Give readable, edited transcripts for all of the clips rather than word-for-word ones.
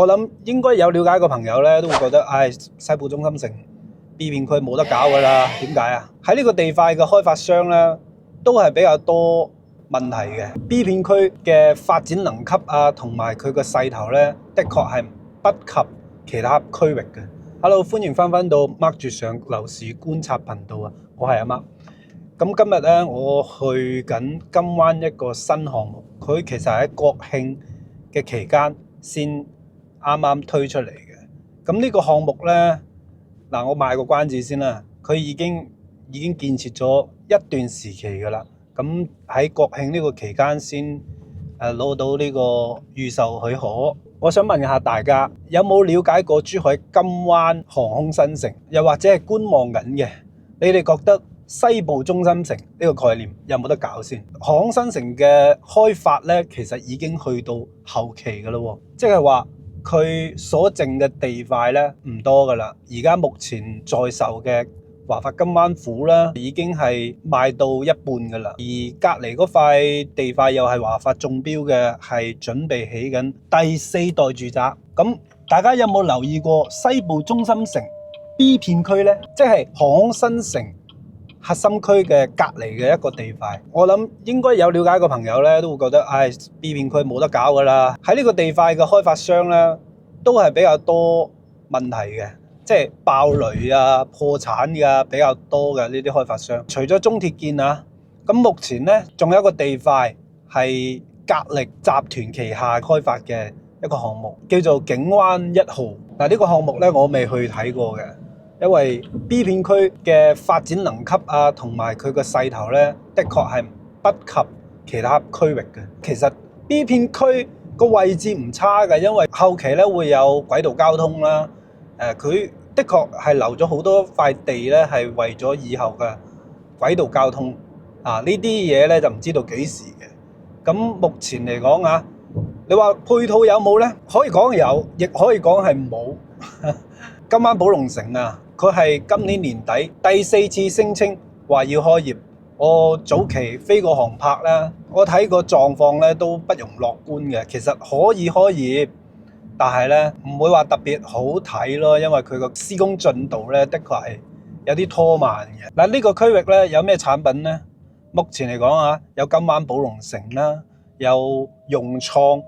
我諗應該有了解嘅朋友咧，都會覺得，西部中心城 B 片區冇得搞噶啦。點解啊？喺呢個地塊嘅開發商咧，都係比較多問題嘅。B 片區嘅發展能級啊，同埋佢個勢頭咧，的確係不及其他區域嘅。Hello， 歡迎翻到 Mark 住上樓市觀察頻道啊，我係阿 Mark。咁今日咧，我去緊金灣一個新項目，佢其實喺國慶嘅期間先啱啱推出嚟嘅。咁呢個項目呢，嗱，我賣個關子先啦，佢已經建設咗一段時期㗎啦。咁喺國慶呢個期間先攞到呢個預售許可。我想問下大家，有冇了解過珠海金灣航空新城，又或者係觀望緊嘅？你哋覺得西部中心城呢個概念有冇得搞先？航空新城嘅開發呢，其實已經去到後期㗎啦，即係話佢所剩嘅地塊咧唔多噶啦，而家目前在售嘅華發金灣府啦，已經係賣到一半噶啦，而隔離嗰塊地塊又係華發中標嘅，係準備起緊第四代住宅。咁大家有冇留意過西部中心城 B 片區呢？即係航空新城核心區嘅隔離嘅一個地塊，我諗應該有了解嘅朋友咧，都會覺得，B 片區冇得搞噶啦。喺呢個地塊嘅開發商咧，都係比較多問題嘅，即係爆雷啊、破產嘅比較多嘅呢啲開發商。除咗中鐵建啊，咁目前咧仲有一個地塊係格力集團旗下開發嘅一個項目，叫做景灣1號。嗱，呢個項目咧我未去睇過嘅。因為 B 片區嘅發展能級啊，同埋佢個勢頭咧，的確係不及其他區域嘅。其實 B 片區個位置唔差嘅，因為後期咧會有軌道交通啦。佢的確係留咗好多塊地咧，係為咗以後嘅軌道交通啊。呢啲嘢咧就唔知道幾時嘅。咁目前嚟講啊，你話配套有冇咧？可以講有，亦可以講係冇。金灣寶龍城啊，佢係今年年底第4次聲稱話要開業。我早期飛過航拍啦，我睇個狀況咧都不容樂觀嘅。其實可以開業，但係咧唔會話特別好睇咯，因為佢個施工進度咧的確係有啲拖慢嘅。嗱，呢個區域咧有咩產品咧？目前嚟講啊，有金灣寶龍城啦，有融創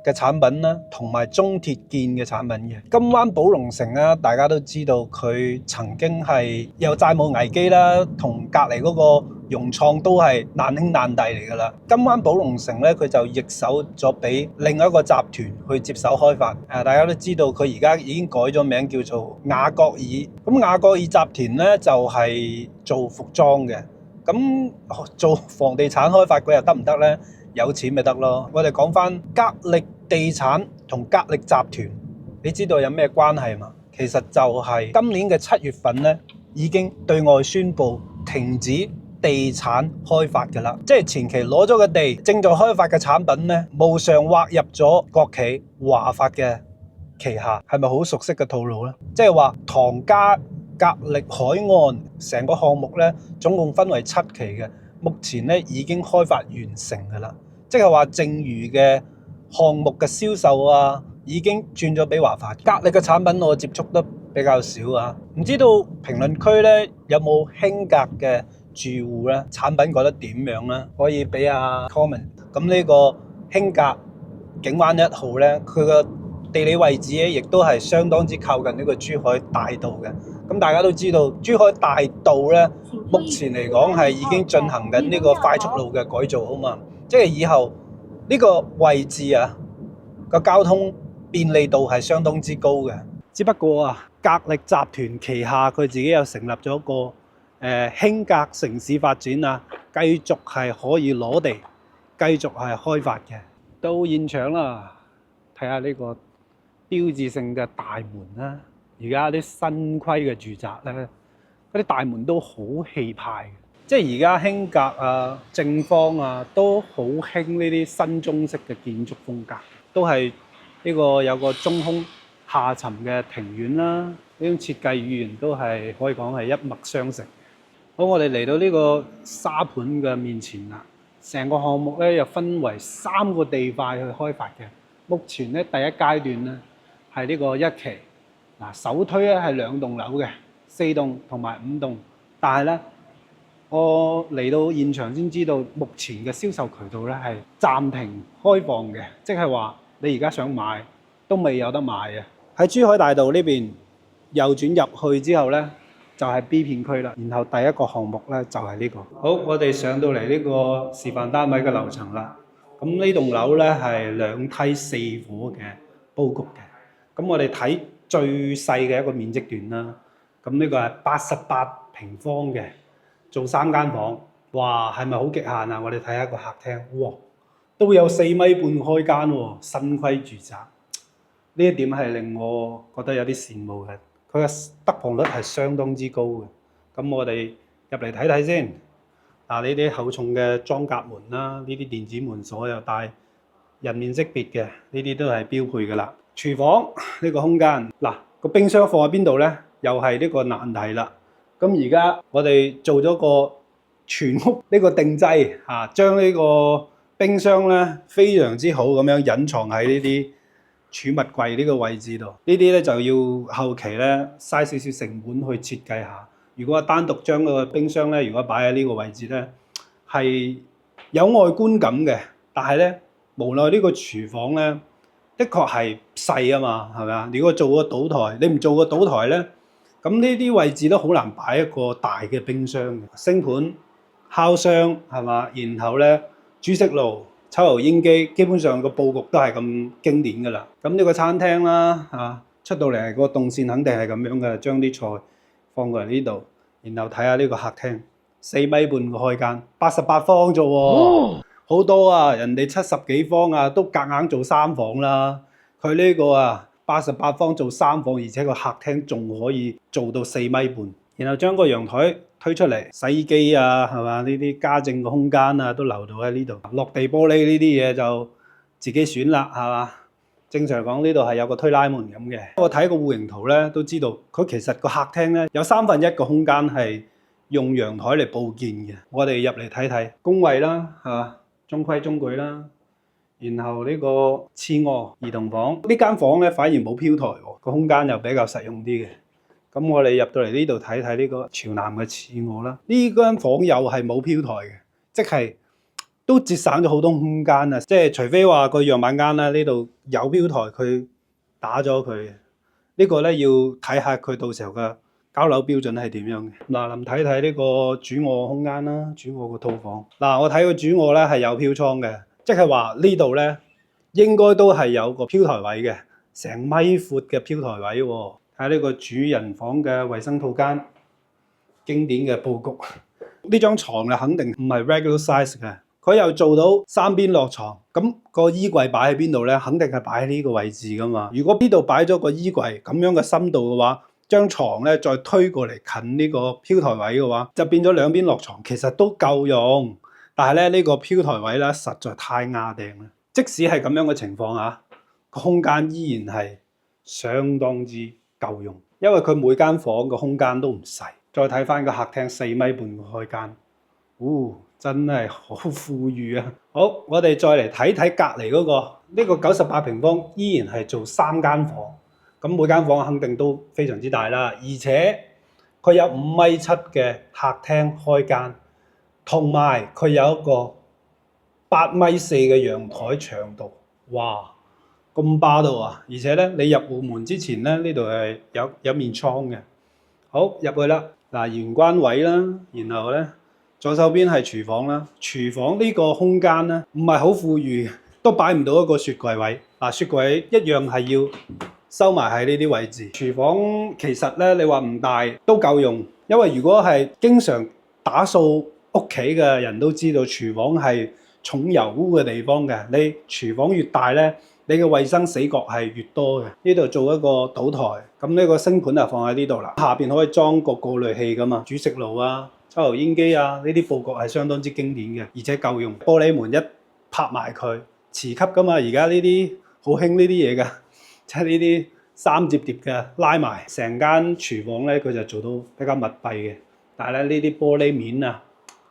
嘅產品啦，同埋中鐵建嘅產品嘅。金灣寶龍城啊，大家都知道佢曾經係有債務危機啦，同隔離嗰個融創都係難兄難弟嚟㗎啦。金灣寶龍城咧，佢就易手咗俾另一個集團去接手開發。大家都知道佢而家已經改咗名叫做雅閣爾。咁雅閣爾集團咧就係做服裝嘅。咁做房地產開發佢又得唔得咧？有錢咪得咯。我哋講翻格力地產同格力集團，你知道有咩關係嘛？其實就係今年嘅7月份咧，已經對外宣布停止地產開發㗎啦。即係前期攞咗個地，正在開發嘅產品咧，無償劃入咗國企華發嘅旗下。係咪好熟悉嘅套路咧？即係話唐家格力海岸成個項目咧，總共分為7期嘅。目前咧已經開發完成㗎啦，即係話剩餘嘅項目嘅銷售啊，已經轉咗俾華發。格力嘅產品我接觸得比較少啊，唔知道評論區咧有冇興格嘅住戶咧，產品覺得點樣咧？可以俾下 comment。咁呢個興格景灣1號咧，佢個地理位置咧，亦都係相當之靠近呢個珠海大道嘅。咁大家都知道，珠海大道咧，目前嚟講係已經進行緊呢個快速路嘅改造啊嘛。即係以後呢個位置啊，個交通便利度係相當之高嘅。只不過啊，格力集團旗下佢自己又成立咗一個興格城市發展啊，繼續係可以攞地，繼續係開發嘅。到現場啦，睇下呢個標誌性嘅大門啦。而家啲新規嘅住宅咧，嗰啲大門都好氣派，即係而家興格啊、正方啊都好興呢啲新中式嘅建築風格，都係呢個有個中空下沉嘅庭院啦。呢種設計語言都係可以講係一脈相承。好，我哋嚟到呢個沙盤嘅面前啦。成個項目咧又分為3個地塊去開發嘅。目前咧第一階段咧係呢個一期。嗱，首推咧係2棟樓嘅，4棟同埋5棟，但係咧我嚟到現場先知道，目前嘅銷售渠道咧係暫停開放嘅，即係話你而家想買都未有得買嘅。喺珠海大道呢邊右轉入去之後咧，就係 B 片區啦。然後第一個項目咧就係呢個。好，我哋上到嚟呢個示範單位嘅樓層啦。咁呢棟樓咧係2梯4伙嘅佈局嘅。咁我哋睇最細嘅一個面積段啦。咁呢個係88平方嘅，做3間房。哇，係咪好極限啊？我哋睇下個客廳，哇，都有4米半開間喎，新規住宅。呢一點係令我覺得有啲羨慕嘅，佢嘅得房率係相當之高嘅。咁我哋入嚟睇睇先。嗱，呢啲厚重嘅裝甲門啦，呢啲電子門鎖又帶人面識別嘅，呢啲都係標配㗎啦。廚房呢個空間，嗱，個冰箱放喺邊度咧？又係呢個難題啦。咁而家我哋做咗個全屋呢個定制嚇，將呢個冰箱咧非常之好咁樣隱藏喺呢啲儲物櫃呢個位置度。呢啲咧就要後期咧嘥少少成本去設計下。如果單獨將個冰箱咧，如果擺喺呢個位置咧，係有外觀感嘅，但係咧無奈呢個廚房咧，的確係細啊嘛，係咪啊？如果做個島台，你唔做個島台咧，咁呢啲位置都好難擺一個大嘅冰箱嘅。星盤、烤箱係嘛，然後咧煮食爐、抽油煙機，基本上個佈局都係咁經典㗎啦。咁呢個餐廳啦，嚇出到嚟個動線肯定係咁樣嘅，將啲菜放過嚟呢度，然後睇下呢個客廳，4米半嘅開間，88方啫喎，好多啊！人哋70幾方啊，都夾硬做3房啦。佢呢個啊88方做3房，而且個客廳仲可以做到4米半，然後將個陽台推出嚟，洗衣機啊，係嘛？呢啲家政嘅空間啊，都留到喺呢度。落地玻璃呢啲嘢就自己選啦，係嘛？正常講呢度係有個推拉門咁嘅。我睇個戶型圖咧，都知道佢其實個客廳咧有1/3個空間係用陽台嚟佈建嘅。我哋入嚟睇睇工位啦，係嘛？中規中矩啦。然後呢個次臥兒童房，呢間房咧反而冇飄台喎，個空間又比較實用啲嘅。咁我哋入到嚟呢度睇睇呢個朝南嘅次臥啦。呢間房又係冇飄台嘅，即係都節省咗好多空間啊！即係除非話個樣板間啦，呢度有飄台，佢打咗佢。呢個咧要睇下佢到時候嘅交樓標準係點樣嘅。嗱，臨睇睇呢個主臥空間啦，主臥個套房。嗱，我睇個主臥咧係有飄窗嘅，即係話呢度咧應該都係有個飄台位嘅，成米闊嘅飄台位喎。睇下呢個主人房嘅衞生套間，經典嘅佈局。呢張床咧肯定唔係 regular size 嘅。佢又做到3邊落床，咁個衣櫃擺喺邊度咧？肯定係擺喺呢個位置噶嘛。如果呢度擺咗個衣櫃咁樣嘅深度嘅話，張床咧再推過嚟近呢個飄台位嘅話，就變咗2邊落床，其實都夠用。但係咧呢個飄台位咧實在太壓頂啦。即使係咁樣嘅情況下，個空間依然係相當之夠用，因為佢每間房個空間都唔細。再睇翻個客廳4米半嘅開間，真係好富裕啊！好，我哋再嚟睇睇隔離嗰個，呢個98平方依然係做3間房，咁每間房肯定都非常之大啦，而且佢有5.7米嘅客廳開間，同埋佢有一個8.4米嘅陽台長度，哇，咁霸道啊！而且咧，你入戶門之前咧，呢度係有面窗嘅。好，入去啦，嗱，玄關位啦，然後咧。左手邊係廚房啦，廚房呢個空間咧唔係好富裕，都擺唔到一個雪櫃位。嗱，雪櫃一樣係要收埋喺呢啲位置。廚房其實咧，你話唔大都夠用，因為如果係經常打掃屋企嘅人都知道，廚房係重油污嘅地方嘅。你廚房越大咧，你嘅衞生死角係越多嘅。呢度做一個島台，咁呢個星盤就放喺呢度啦。下邊可以裝個過濾器噶嘛，煮食爐啊。抽油煙機啊，呢啲佈局係相當之經典嘅，而且夠用。玻璃門一拍埋佢，磁吸噶嘛，而家呢啲好興呢啲嘢㗎，即係呢啲3摺疊嘅拉埋，成間廚房咧佢就做到比較密閉嘅。但係咧呢啲玻璃面啊，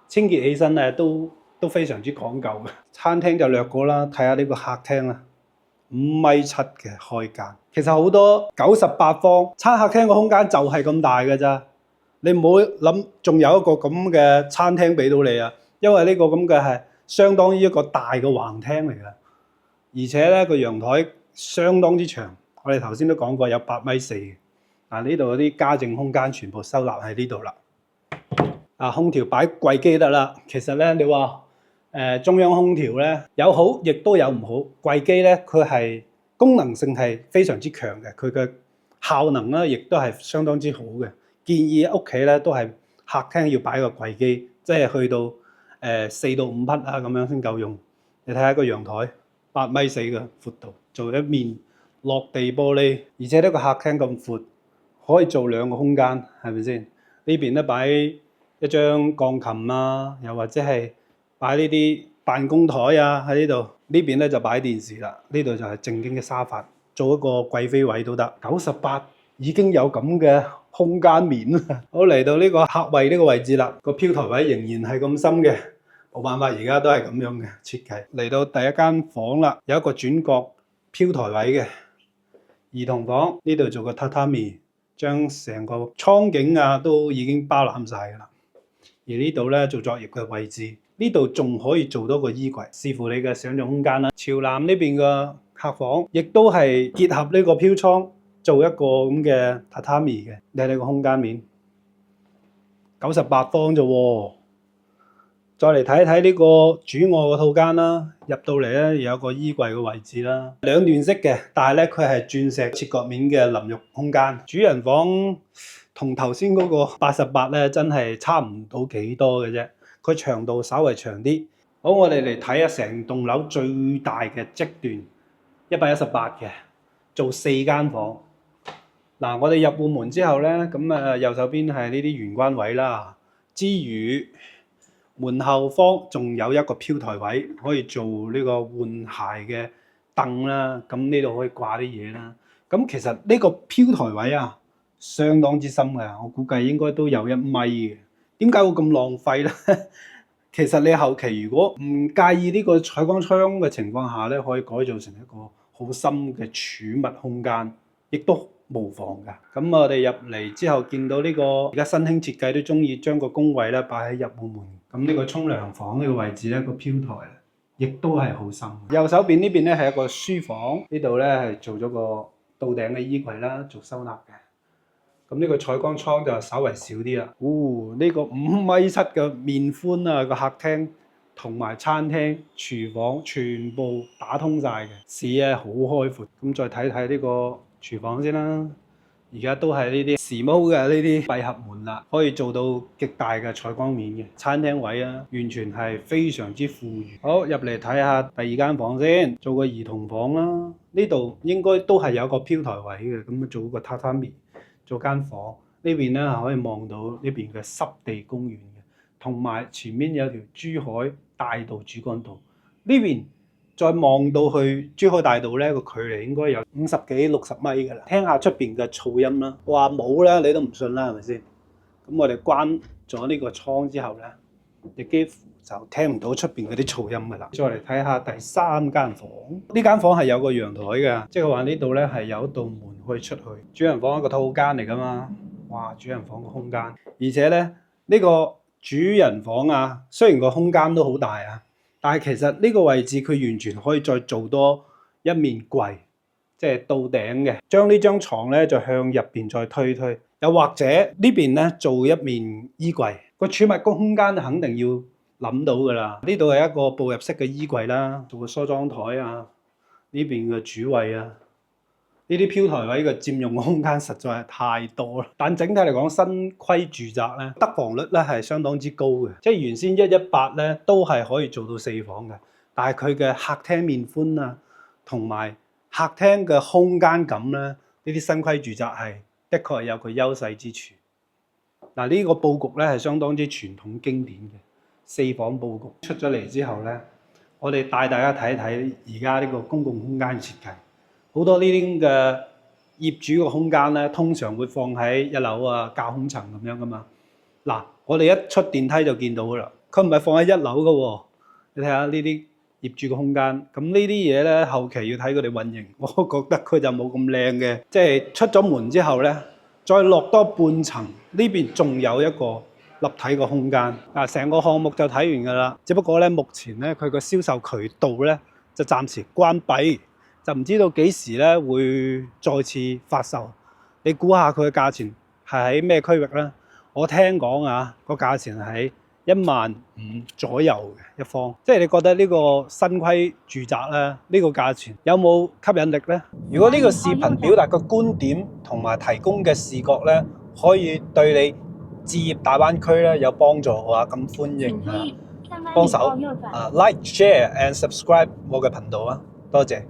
清潔起身咧都非常之講究嘅。餐廳就略過啦，睇下呢個客廳啦。5.7米嘅開間。其實好多98方餐客廳個空間就係咁大㗎咋，你唔好諗仲有一個咁嘅餐廳俾到你啊，因為呢個咁嘅係相當於一個大嘅橫廳嚟㗎，而且咧個陽台相當之長，我哋頭先都講過有8.4米嘅。嗱，呢度嗰啲家政空間全部收納喺呢度啦。空調擺櫃機得啦。其實咧，你話中央空調咧有好，亦都有唔好。櫃機咧佢係功能性係非常之強嘅，佢嘅效能咧亦都係相當之好嘅。建議屋企咧都係客廳要擺個櫃機，即係去到4到5匹啊咁樣先夠用。你睇下個陽台8.4米嘅闊度，做一面落地玻璃，而且呢個客廳咁闊。可以做2個空間，係咪先？呢邊咧擺一張鋼琴啊，又或者係擺呢啲辦公台啊喺呢度。呢邊咧就擺電視啦，呢度就係正經嘅沙發，做一個貴妃位都得。98已經有咁嘅空間面啦。好，嚟到呢個客位呢個位置啦，個飄台位仍然係咁深嘅，冇辦法，而家都係咁樣嘅設計。嚟到第一間房啦，有一個轉角飄台位嘅兒童房，呢度做個榻榻米。將成個倉景啊都已經包攬晒㗎啦，而呢度咧做作業嘅位置，呢度仲可以做多個衣櫃，視乎你嘅想像空間啦。朝南呢邊嘅客房亦都係結合呢個飄窗做一個咁嘅榻榻米嘅，你睇呢個空間面98方啫喎。再嚟睇睇呢個主臥嘅套間啦，入到嚟咧有個衣櫃嘅位置啦，兩段式嘅，但係咧佢係鑽石切割面嘅淋浴空間。主人房同頭先嗰個88咧真係差唔到幾多嘅啫，佢長度稍為長啲。好，我哋嚟睇下成棟樓最大嘅積段118嘅，做4間房。嗱，我哋入戶門之後咧，咁右手邊係呢啲玄關位啦，之餘門後方仲有一個飄台位，可以做呢個換鞋嘅凳啦。咁呢度可以掛啲嘢啦。咁其實呢個飄台位啊，相當之深嘅，我估計應該都有1米嘅。點解會咁浪費咧？其實你後期如果唔介意呢個採光窗嘅情況下咧，可以改造成一個好深嘅儲物空間，亦都無妨㗎。咁我哋入嚟之後見到呢個而家新興設計都中意將個工位咧擺喺入戶門。咁呢個沖涼房呢個位置咧，個飄台亦都係好深。右手邊呢邊咧係一個書房，呢度咧係做咗個到頂嘅衣櫃啦，做收納嘅。咁呢個採光窗就稍微少啲啦。呢個5.7米嘅面寬啊，個客廳同埋餐廳、廚房全部打通晒嘅，視野好開闊。咁再睇睇呢個廚房先啦。而家都係呢啲時髦嘅呢啲閉合門啦，可以做到極大嘅採光面嘅餐廳位啊，完全係非常之富裕。好，入嚟睇下第二間房先，做個兒童房啦。呢度應該都係有個飄台位嘅，咁做個榻榻米做間房。呢邊咧可以望到呢邊嘅濕地公園嘅，同埋前面有條珠海大道主幹道。呢邊再望到去珠海大道咧，個距離應該有50幾60米㗎啦。聽下出邊嘅噪音啦，話冇啦，你都唔信啦，係咪先？咁我哋關咗呢個窗之後咧，你幾乎就聽唔到出邊嗰啲噪音㗎啦。再嚟睇下第3間房，呢間房係有個陽台㗎，即係話呢度咧係有一道門可以出去。主人房一個套間嚟㗎嘛，哇！主人房個空間，而且咧呢個主人房啊，雖然個空間都好大啊。但係其實呢個位置佢完全可以再做多一面櫃，即係到頂嘅，將呢張床咧就向入邊再推，又或者呢邊咧做一面衣櫃，個儲物空間肯定要諗到㗎啦。呢度係一個步入式嘅衣櫃啦，做個梳妝台啊，呢邊嘅主位啊。呢啲飄台位嘅佔用空間實在係太多啦，但整體嚟講，新規住宅咧得房率咧係相當之高嘅，即係原先118咧都係可以做到4房嘅，但係佢嘅客廳面寬啊，同埋客廳嘅空間感咧，呢啲新規住宅係的確係有個優勢之處。嗱，呢個佈局咧係相當之傳統經典嘅4房佈局出咗嚟之後咧，我哋帶大家睇一睇而家呢個公共空間設計。好多呢啲嘅業主嘅空間咧，通常會放喺1樓啊、架空層咁樣噶嘛。嗱，我哋一出電梯就見到噶啦，佢唔係放喺1樓噶喎。你睇下呢啲業主嘅空間。咁呢啲嘢咧，後期要睇佢哋運營。我覺得佢就冇咁靚嘅，即係出咗門之後咧，再落多半層，呢邊仲有一個立體嘅空間。成個項目就睇完㗎啦。只不過咧，目前咧佢個銷售渠道咧就暫時關閉，就唔知道幾時咧會再次發售。你估下佢嘅價錢係喺咩區域咧？我聽講啊，個價錢係15000左右嘅一方，即係你覺得呢個新規住宅咧，呢個價錢有冇吸引力呢？如果呢個視頻表達嘅觀點同埋提供嘅視覺咧，可以對你置業大灣區咧有幫助嘅話，咁歡迎幫手like、share and subscribe 我嘅頻道啊，多謝。